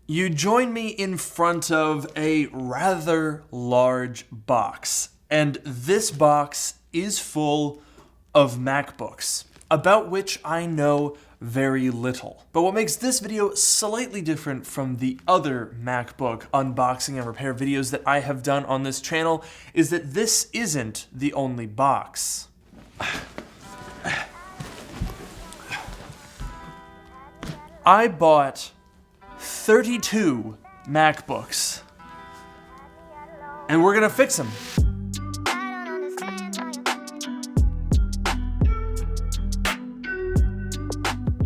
You join me in front of a rather large box, and this box is full of MacBooks, about which I know very little. But what makes this video slightly different from the other MacBook unboxing and repair videos that I have done on this channel is that this isn't the only box. I bought 32 MacBooks, and we're gonna fix them.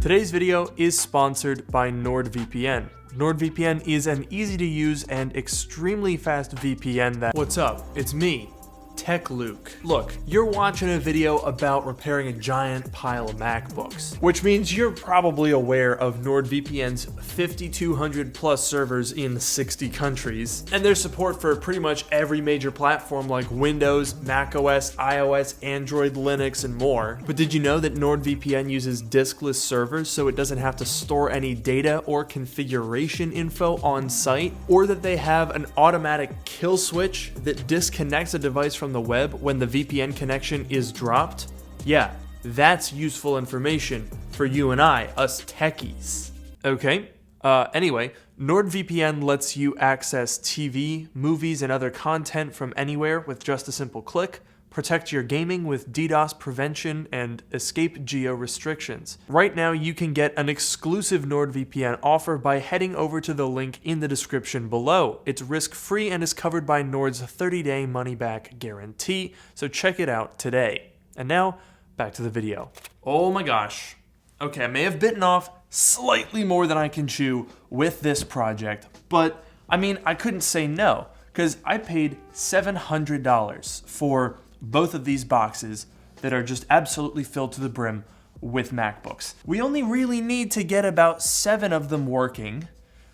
Today's video is sponsored by NordVPN. NordVPN is an easy to use and extremely fast VPN that... What's up? It's me, Tech Luke. Look, you're watching a video about repairing a giant pile of MacBooks, which means you're probably aware of NordVPN's 5,200 plus servers in 60 countries, and their support for pretty much every major platform like Windows, macOS, iOS, Android, Linux, and more. But did you know that NordVPN uses diskless servers so it doesn't have to store any data or configuration info on site, or that they have an automatic kill switch that disconnects a device from the web when the VPN connection is dropped? Yeah, that's useful information for you and I, us techies. Okay, anyway, NordVPN lets you access TV, movies, and other content from anywhere with just a simple click, protect your gaming with DDoS prevention, and escape geo restrictions. Right now, you can get an exclusive NordVPN offer by heading over to the link in the description below. It's risk-free and is covered by Nord's 30-day money-back guarantee, so check it out today. And now, back to the video. Oh my gosh. Okay, I may have bitten off slightly more than I can chew with this project, but I mean, I couldn't say no, because I paid $700 for both of these boxes that are just absolutely filled to the brim with MacBooks. We only really need to get about 7 of them working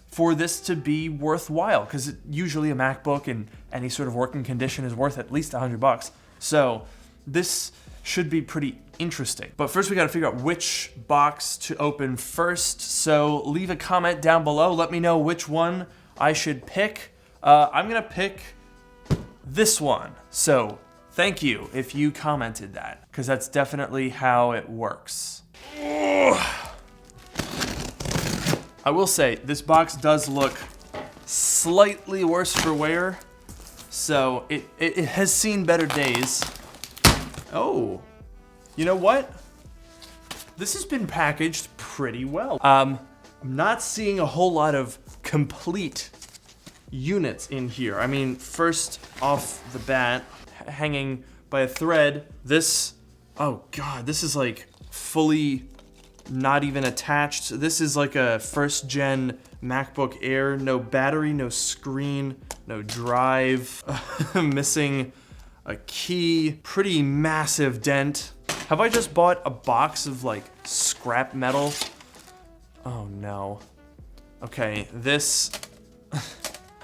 for this to be worthwhile, because usually a MacBook in any sort of working condition is worth at least $100. So this should be pretty interesting. But first we gotta figure out which box to open first. So leave a comment down below. Let me know which one I should pick. I'm gonna pick this one. So thank you if you commented that, because that's definitely how it works. I will say, this box does look slightly worse for wear, so it has seen better days. Oh, you know what? This has been packaged pretty well. I'm not seeing a whole lot of complete units in here. I mean, first off the bat, hanging by a thread, this, oh god, this is like fully not even attached. This is like a first gen MacBook Air, no battery, no screen, no drive, missing a key, pretty massive dent. Have I just bought a box of like scrap metal? Oh no. Okay, this,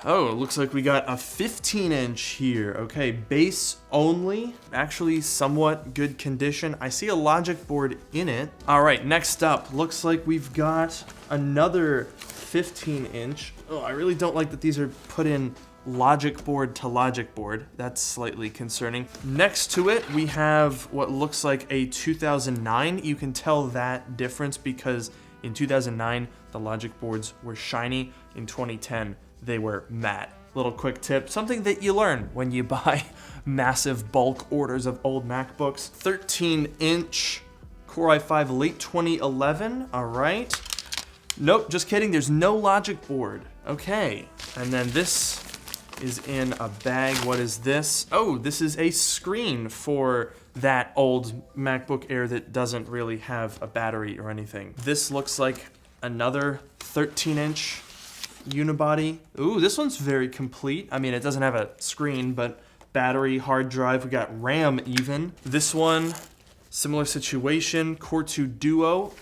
oh, it looks like we got a 15-inch here. Okay, base only. Actually, somewhat good condition. I see a logic board in it. All right, next up, looks like we've got another 15-inch. Oh, I really don't like that these are put in logic board to logic board. That's slightly concerning. Next to it, we have what looks like a 2009. You can tell that difference because in 2009, the logic boards were shiny. In 2010, they were matte. Little quick tip, something that you learn when you buy massive bulk orders of old MacBooks. 13-inch Core i5 late 2011, all right. Nope, just kidding, there's no logic board. Okay, and then this is in a bag. What is this? Oh, this is a screen for that old MacBook Air that doesn't really have a battery or anything. This looks like another 13-inch unibody. Ooh, this one's very complete. I mean, it doesn't have a screen, but battery, hard drive, we got RAM even. This one, similar situation, Core 2 Duo.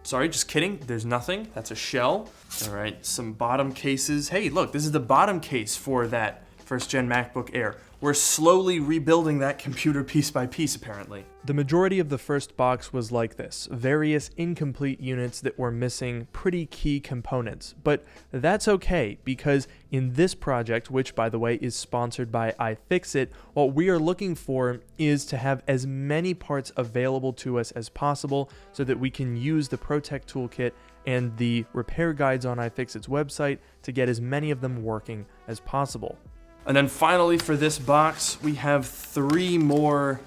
Sorry, just kidding, there's nothing, that's a shell. All right, some bottom cases. Hey, look, this is the bottom case for that first gen MacBook Air. We're slowly rebuilding that computer piece by piece, apparently. The majority of the first box was like this, various incomplete units that were missing pretty key components. But that's okay, because in this project, which by the way is sponsored by iFixit, what we are looking for is to have as many parts available to us as possible so that we can use the ProTech Toolkit and the repair guides on iFixit's website to get as many of them working as possible. And then finally for this box, we have 3 more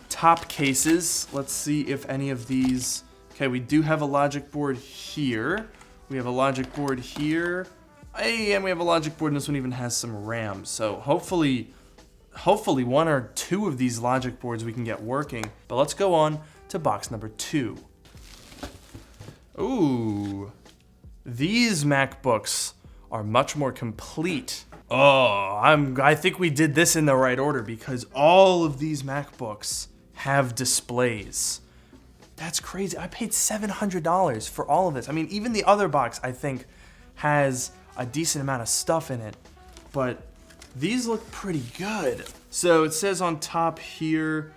top cases. Let's see if any of these... Okay, we do have a logic board here. We have a logic board here. Hey, and we have a logic board, and this one even has some RAM. So hopefully 1 or 2 of these logic boards we can get working. But let's go on to box number 2. Ooh, these MacBooks are much more complete. Oh, I think we did this in the right order because all of these MacBooks have displays. That's crazy. I paid $700 for all of this. I mean, even the other box, I think, has a decent amount of stuff in it, but these look pretty good. So it says on top here,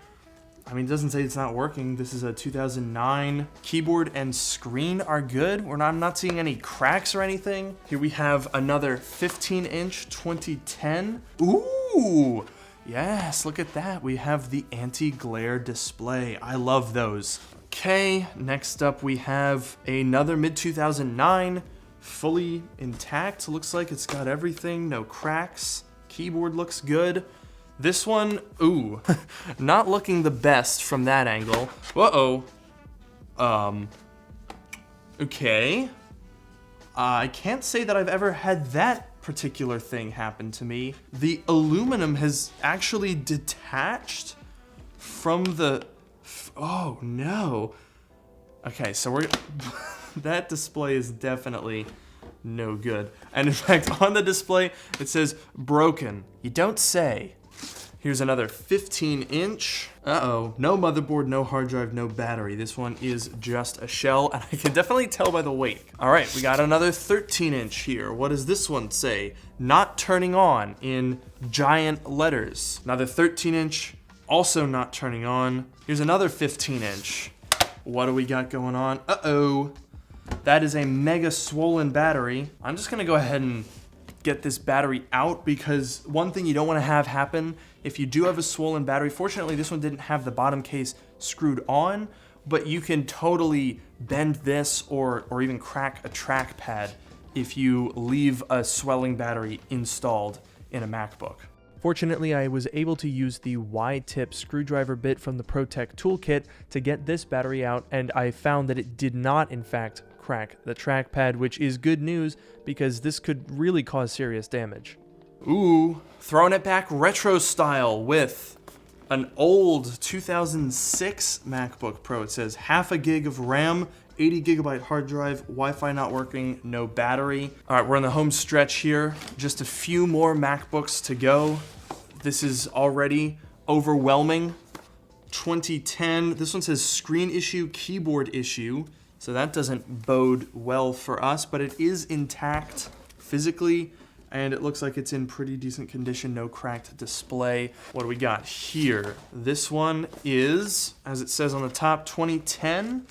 I mean, it doesn't say it's not working. This is a 2009. Keyboard and screen are good. I'm not seeing any cracks or anything. Here we have another 15-inch 2010. Ooh, yes, look at that. We have the anti-glare display. I love those. Okay, next up we have another mid-2009, fully intact. Looks like it's got everything, no cracks. Keyboard looks good. This one, ooh, not looking the best from that angle. Uh-oh. Okay. I can't say that I've ever had that particular thing happen to me. The aluminum has actually detached from the... Oh, no. Okay, so we're... that display is definitely no good. And in fact, on the display, it says broken. You don't say. Here's another 15-inch. Uh-oh, no motherboard, no hard drive, no battery. This one is just a shell, and I can definitely tell by the weight. All right, we got another 13-inch here. What does this one say? Not turning on in giant letters. Another 13-inch, also not turning on. Here's another 15-inch. What do we got going on? Uh-oh, that is a mega swollen battery. I'm just gonna go ahead and get this battery out because one thing you don't want to have happen if you do have a swollen battery, fortunately this one didn't have the bottom case screwed on, but you can totally bend this or even crack a trackpad if you leave a swelling battery installed in a MacBook. Fortunately, I was able to use the Y-tip screwdriver bit from the ProTech Toolkit to get this battery out, and I found that it did not, in fact, crack the trackpad, which is good news because this could really cause serious damage. Ooh, throwing it back retro style with an old 2006 MacBook Pro. It says 1/2 gig of RAM, 80 gigabyte hard drive, Wi-Fi not working, no battery. All right, we're in the home stretch here. Just a few more MacBooks to go. This is already overwhelming. 2010, this one says screen issue, keyboard issue. So that doesn't bode well for us, but it is intact physically, and it looks like it's in pretty decent condition, no cracked display. What do we got here? This one is, as it says on the top, 2010.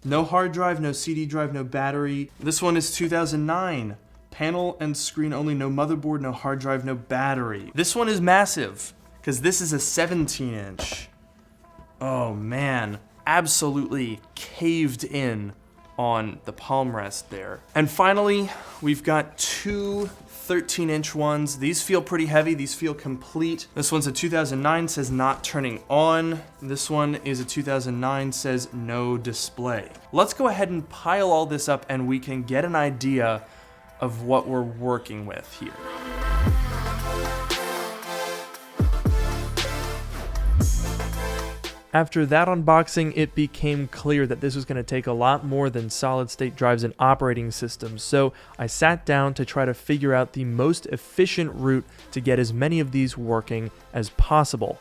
No hard drive, no CD drive, no battery. This one is 2009. Panel and screen only, no motherboard, no hard drive, no battery. This one is massive, because this is a 17-inch. Oh man, absolutely caved in on the palm rest there. And finally, we've got 2 13-inch ones. These feel pretty heavy, these feel complete. This one's a 2009, says not turning on. This one is a 2009, says no display. Let's go ahead and pile all this up and we can get an idea of what we're working with here. After that unboxing, it became clear that this was going to take a lot more than solid-state drives and operating systems, so I sat down to try to figure out the most efficient route to get as many of these working as possible.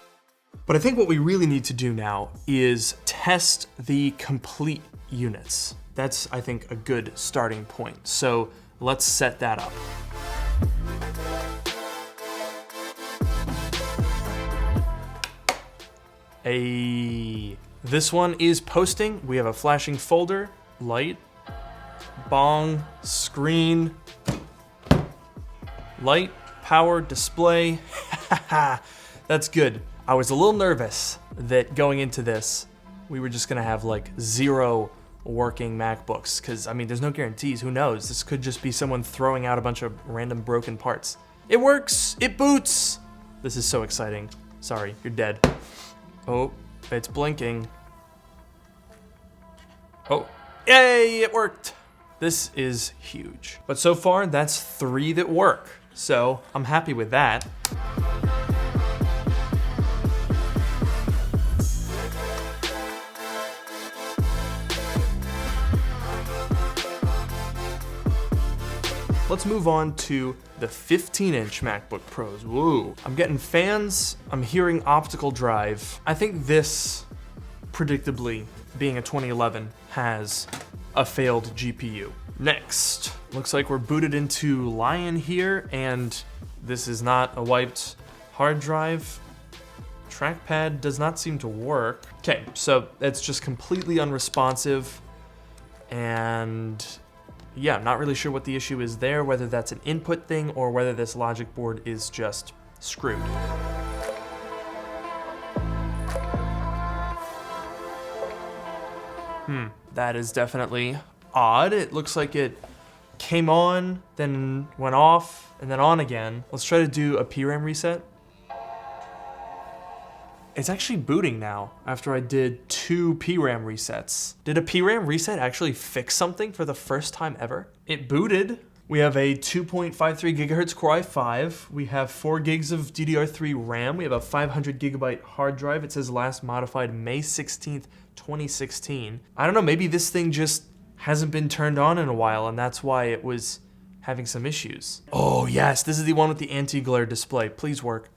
But I think what we really need to do now is test the complete units. That's, I think, a good starting point, so let's set that up. This one is posting. We have a flashing folder, light, bong, screen, light, power, display. That's good. I was a little nervous that going into this, we were just gonna have like 0 working MacBooks, because I mean, there's no guarantees. Who knows? This could just be someone throwing out a bunch of random broken parts. It works! It boots! This is so exciting. Sorry, you're dead. Oh, it's blinking. Oh, yay, it worked! This is huge. But so far, that's 3 that work. So I'm happy with that. Let's move on to the 15-inch MacBook Pros. Whoa. I'm getting fans, I'm hearing optical drive. I think this, predictably, being a 2011, has a failed GPU. Next, looks like we're booted into Lion here, and this is not a wiped hard drive. Trackpad does not seem to work. Okay, so it's just completely unresponsive, and yeah, not really sure what the issue is there, whether that's an input thing or whether this logic board is just screwed. That is definitely odd. It looks like it came on, then went off, and then on again. Let's try to do a PRAM reset. It's actually booting now after I did 2 PRAM resets. Did a PRAM reset actually fix something for the first time ever? It booted. We have a 2.53 gigahertz Core i5. We have 4 gigs of DDR3 RAM. We have a 500 gigabyte hard drive. It says last modified May 16th, 2016. I don't know, maybe this thing just hasn't been turned on in a while and that's why it was having some issues. Oh yes, this is the one with the anti-glare display. Please work.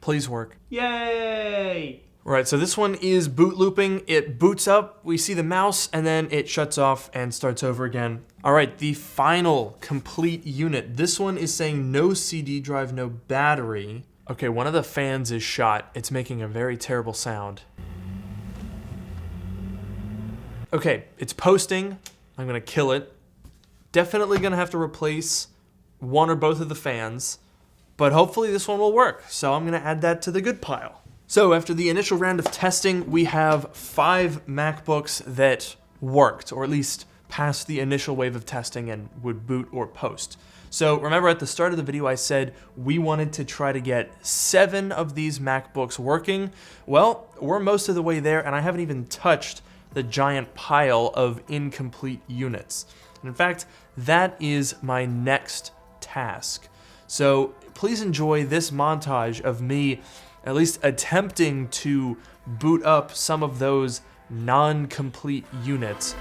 Please work. Yay! Right, so this one is boot looping. It boots up, we see the mouse, and then it shuts off and starts over again. All right, the final complete unit. This one is saying no CD drive, no battery. Okay, one of the fans is shot. It's making a very terrible sound. Okay, it's posting. I'm gonna kill it. Definitely gonna have to replace one or both of the fans, but hopefully this one will work. So I'm gonna add that to the good pile. So after the initial round of testing, we have 5 MacBooks that worked, or at least passed the initial wave of testing and would boot or post. So remember at the start of the video I said we wanted to try to get 7 of these MacBooks working. Well, we're most of the way there and I haven't even touched the giant pile of incomplete units. And in fact, that is my next task. So please enjoy this montage of me at least attempting to boot up some of those non-complete units.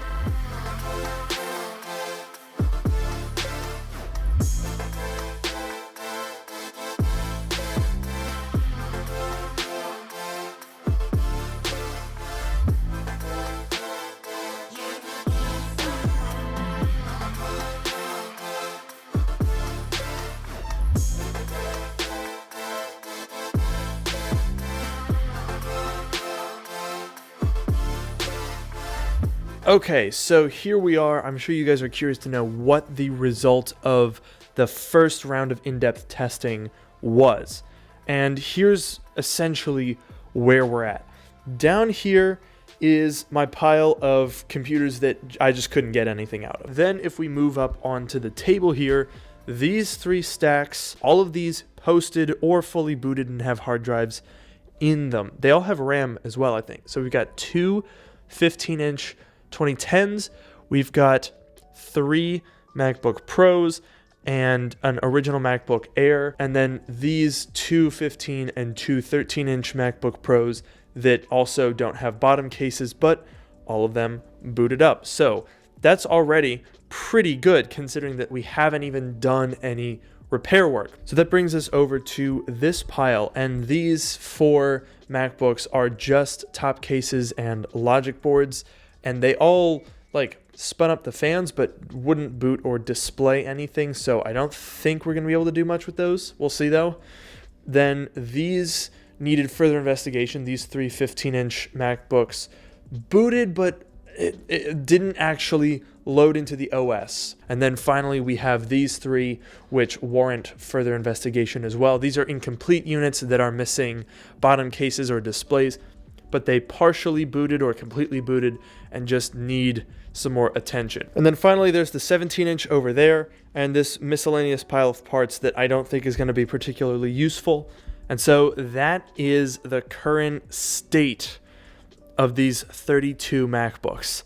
Okay, so here we are. I'm sure you guys are curious to know what the result of the first round of in-depth testing was. And here's essentially where we're at. Down here is my pile of computers that I just couldn't get anything out of. Then if we move up onto the table here, these 3 stacks, all of these posted or fully booted and have hard drives in them. They all have RAM as well, I think. So we've got 2 15-inch 2010s, we've got 3 MacBook Pros and an original MacBook Air, and then these 2 15 and 2 13-inch MacBook Pros that also don't have bottom cases, but all of them booted up. So that's already pretty good considering that we haven't even done any repair work. So that brings us over to this pile, and these 4 MacBooks are just top cases and logic boards, and they all like spun up the fans but wouldn't boot or display anything, so I don't think we're gonna be able to do much with those. We'll see though. Then these needed further investigation. These three 15-inch MacBooks booted, but it didn't actually load into the OS. And then finally, we have these three, which warrant further investigation as well. These are incomplete units that are missing bottom cases or displays, but they partially booted or completely booted and just need some more attention. And then finally, there's the 17-inch over there and this miscellaneous pile of parts that I don't think is going to be particularly useful. And so that is the current state of these 32 MacBooks.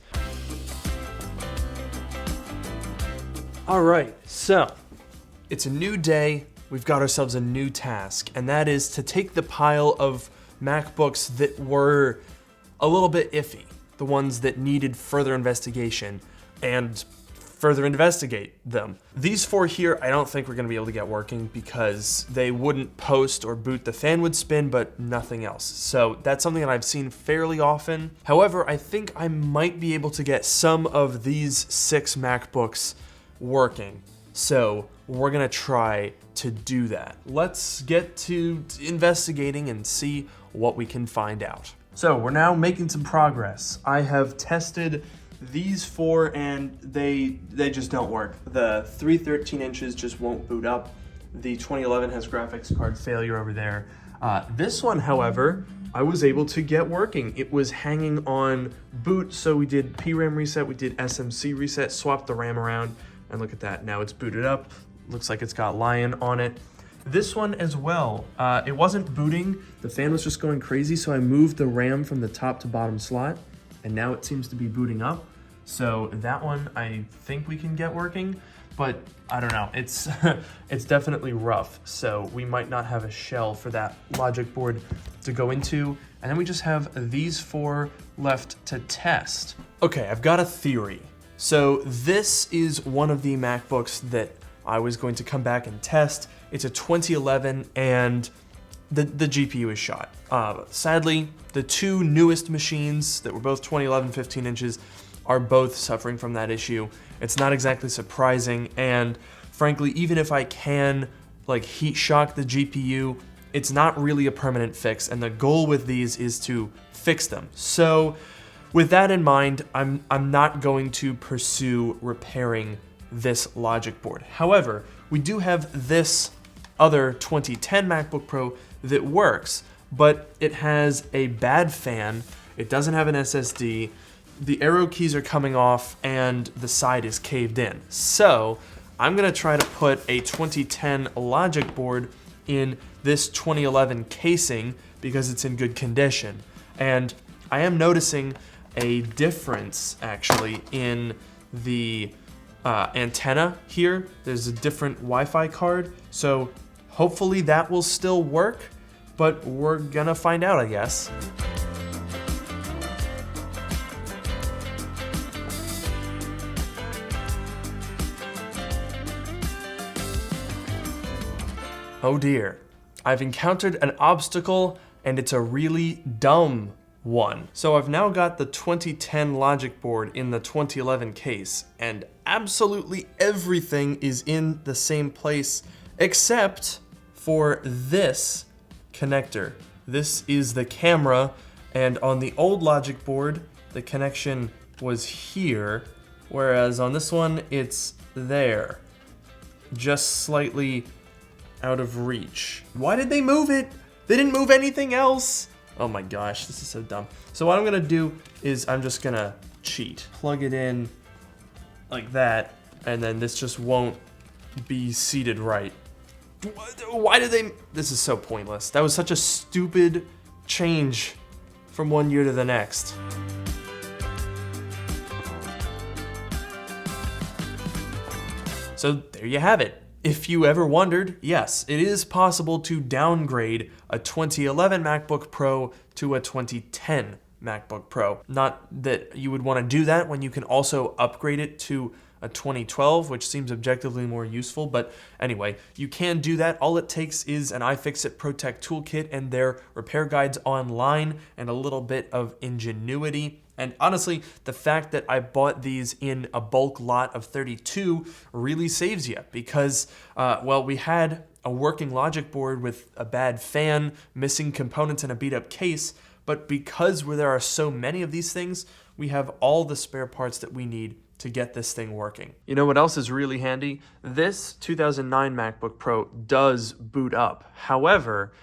All right, so it's a new day. We've got ourselves a new task, and that is to take the pile of MacBooks that were a little bit iffy, the ones that needed further investigation, and further investigate them. These four here, I don't think we're gonna be able to get working because they wouldn't post or boot. The fan would spin, but nothing else. So that's something that I've seen fairly often. However, I think I might be able to get some of these 6 MacBooks working. So we're gonna try to do that. Let's get to investigating and see what we can find out. So we're now making some progress. I have tested these 4 and they just don't work. The 3 13-inches just won't boot up. The 2011 has graphics card failure over there. This one, however, I was able to get working. It was hanging on boot, so we did PRAM reset, we did SMC reset, swapped the RAM around, and look at that, now it's booted up. Looks like it's got Lion on it. This one as well, it wasn't booting, the fan was just going crazy, so I moved the RAM from the top to bottom slot, and now it seems to be booting up. So that one I think we can get working, but I don't know, it's it's definitely rough, so we might not have a shell for that logic board to go into. And then we just have these 4 left to test. Okay, I've got a theory. So this is one of the MacBooks that I was going to come back and test. It's a 2011 and the GPU is shot. Sadly, the 2 newest machines that were both 2011 15 inches are both suffering from that issue. It's not exactly surprising, and frankly, even if I can like heat shock the GPU, it's not really a permanent fix, and the goal with these is to fix them. So with that in mind, I'm not going to pursue repairing this logic board. However, we do have this other 2010 MacBook Pro that works, but it has a bad fan, it doesn't have an SSD, the arrow keys are coming off, and the side is caved in. So I'm gonna try to put a 2010 logic board in this 2011 casing because it's in good condition. And I am noticing a difference actually in the antenna here. There's a different Wi-Fi card, so hopefully that will still work, but we're gonna find out, I guess. Oh dear, I've encountered an obstacle and it's a really dumb one. So I've now got the 2010 logic board in the 2011 case, and absolutely everything is in the same place except for this connector. This is the camera, and on the old logic board, the connection was here, whereas on this one, it's there. Just slightly out of reach. Why did they move it? They didn't move anything else. Oh my gosh, this is so dumb. So what I'm gonna do is I'm just gonna cheat. Plug it in like that, and then this just won't be seated right. Why did they? This is so pointless. That was such a stupid change from one year to the next. So there you have it. If you ever wondered, yes, it is possible to downgrade a 2011 MacBook Pro to a 2010 MacBook Pro. Not that you would want to do that when you can also upgrade it to a 2012, which seems objectively more useful, but anyway, you can do that. All it takes is an iFixit Protect toolkit and their repair guides online and a little bit of ingenuity. And honestly, the fact that I bought these in a bulk lot of 32 really saves you because, well, we had a working logic board with a bad fan, missing components, and a beat up case, but because there are so many of these things, we have all the spare parts that we need to get this thing working. You know what else is really handy? This 2009 MacBook Pro does boot up. However,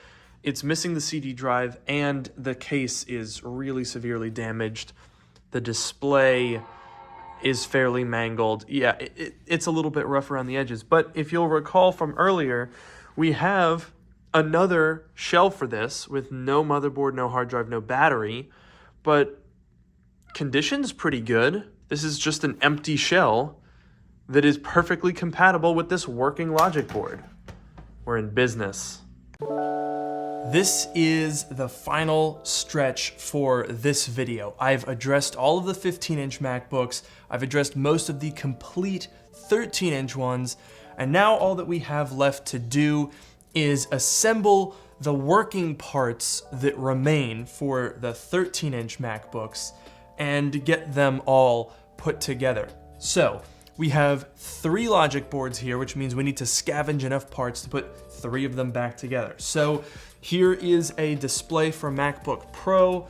it's missing the CD drive and the case is really severely damaged. The display is fairly mangled. Yeah, it's a little bit rough around the edges, but if you'll recall from earlier, we have another shell for this with no motherboard, no hard drive, no battery, but condition's pretty good. This is just an empty shell that is perfectly compatible with this working logic board. We're in business. This is the final stretch for this video. I've addressed all of the 15-inch MacBooks, I've addressed most of the complete 13-inch ones, and now all that we have left to do is assemble the working parts that remain for the 13-inch MacBooks and get them all put together. So, we have 3 logic boards here, which means we need to scavenge enough parts to put 3 of them back together. So, here is a display for MacBook Pro.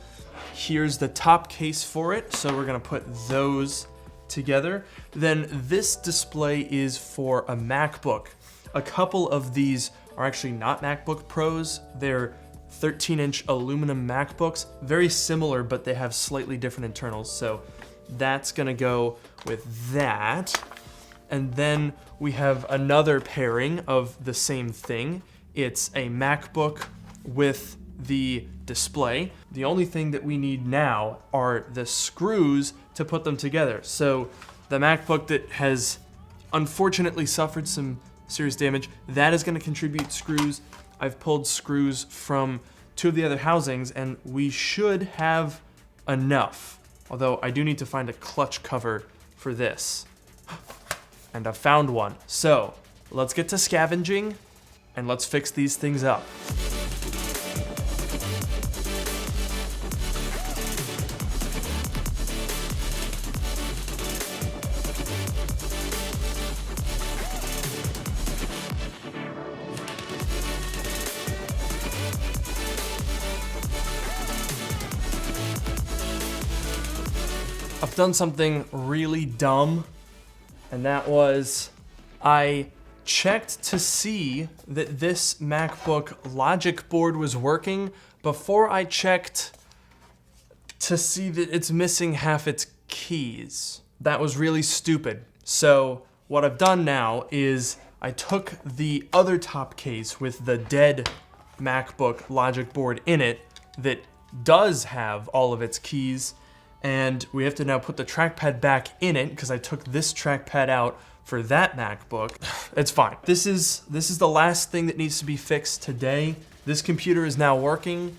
Here's the top case for it, so we're gonna put those together. Then this display is for a MacBook. A couple of these are actually not MacBook Pros, they're 13-inch aluminum MacBooks, very similar, but they have slightly different internals, so that's gonna go with that. And then we have another pairing of the same thing. It's a MacBook with the display. The only thing that we need now are the screws to put them together. So the MacBook that has unfortunately suffered some serious damage, that is gonna contribute screws. I've pulled screws from 2 of the other housings and we should have enough. Although I do need to find a clutch cover for this. And I found one. So let's get to scavenging and let's fix these things up. I've done something really dumb, and that was I checked to see that this MacBook logic board was working before I checked to see that it's missing half its keys. That was really stupid. So what I've done now is I took the other top case with the dead MacBook logic board in it that does have all of its keys, and we have to now put the trackpad back in it because I took this trackpad out for that MacBook. It's fine. This is the last thing that needs to be fixed today. This computer is now working.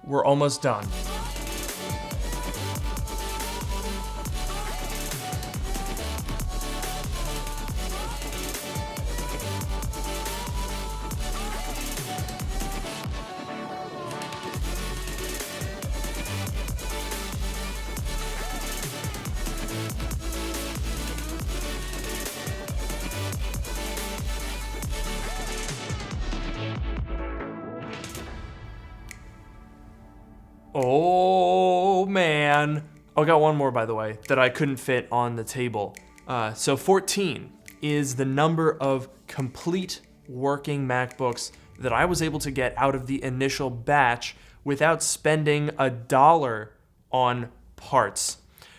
We're almost done. Oh man. Oh, I got one more, by the way, that I couldn't fit on the table. So 14 is the number of complete working MacBooks that I was able to get out of the initial batch without spending $1 on parts.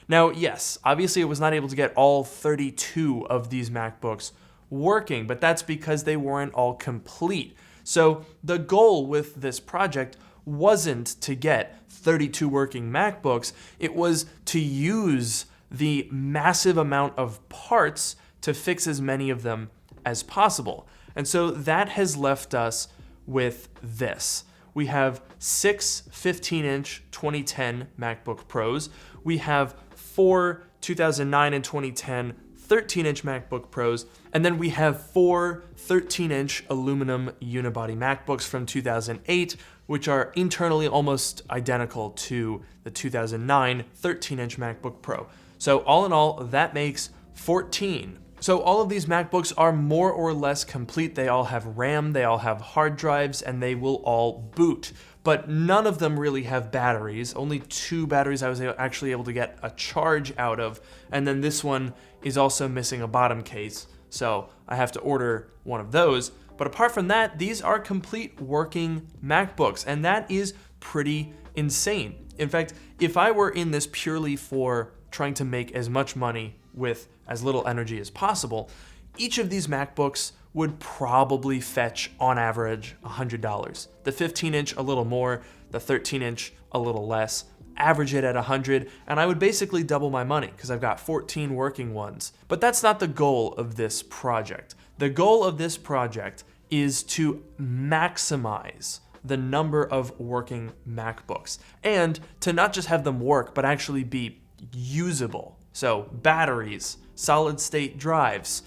Now, yes, obviously I was not able to get all 32 of these MacBooks working, but that's because they weren't all complete. So the goal with this project wasn't to get 32 working MacBooks, it was to use the massive amount of parts to fix as many of them as possible. And so that has left us with this. We have 6 15-inch 2010 MacBook Pros. We have 4 2009 and 2010 13-inch MacBook Pros, and then we have 4 13-inch aluminum unibody MacBooks from 2008, which are internally almost identical to the 2009 13-inch MacBook Pro. So all in all, that makes 14 So all of these MacBooks are more or less complete. They all have RAM, they all have hard drives, and they will all boot. But none of them really have batteries. Only 2 batteries I was actually able to get a charge out of. And then this one is also missing a bottom case. So I have to order one of those. But apart from that, these are complete working MacBooks. And that is pretty insane. In fact, if I were in this purely for trying to make as much money with as little energy as possible, each of these MacBooks would probably fetch on average $100. The 15-inch a little more, the 13-inch a little less, average it at 100, and I would basically double my money because I've got 14 working ones. But that's not the goal of this project. The goal of this project is to maximize the number of working MacBooks and to not just have them work, but actually be usable. So batteries, solid state drives.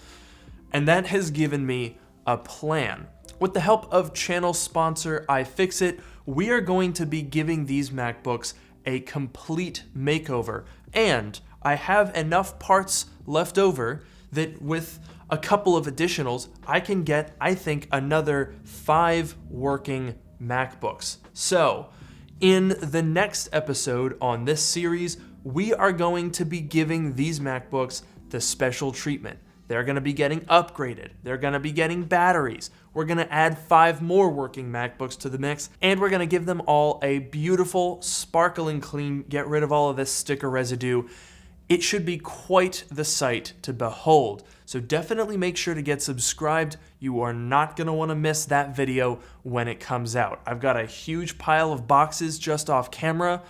And that has given me a plan. With the help of channel sponsor iFixit, we are going to be giving these MacBooks a complete makeover. And I have enough parts left over that with a couple of additionals, I can get, I think, another 5 working MacBooks. So in the next episode on this series, we are going to be giving these MacBooks the special treatment. They're going to be getting upgraded. They're going to be getting batteries. We're going to add 5 more working MacBooks to the mix, and we're going to give them all a beautiful, sparkling clean, get rid of all of this sticker residue. It should be quite the sight to behold. So definitely make sure to get subscribed. You are not going to want to miss that video when it comes out. I've got a huge pile of boxes just off camera.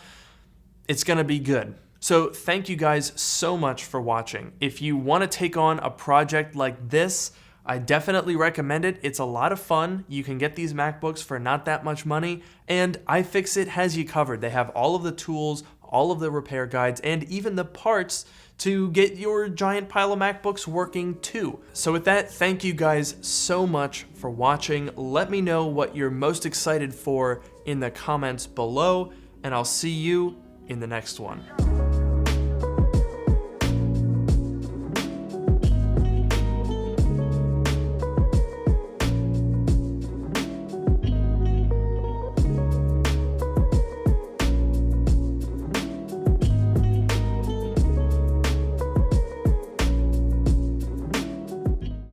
It's going to be good. So thank you guys so much for watching. If you want to take on a project like this, I definitely recommend it. It's a lot of fun. You can get these MacBooks for not that much money, and iFixit has you covered. They have all of the tools, all of the repair guides, and even the parts to get your giant pile of MacBooks working too. So with that, thank you guys so much for watching. Let me know what you're most excited for in the comments below, and I'll see you in the next one.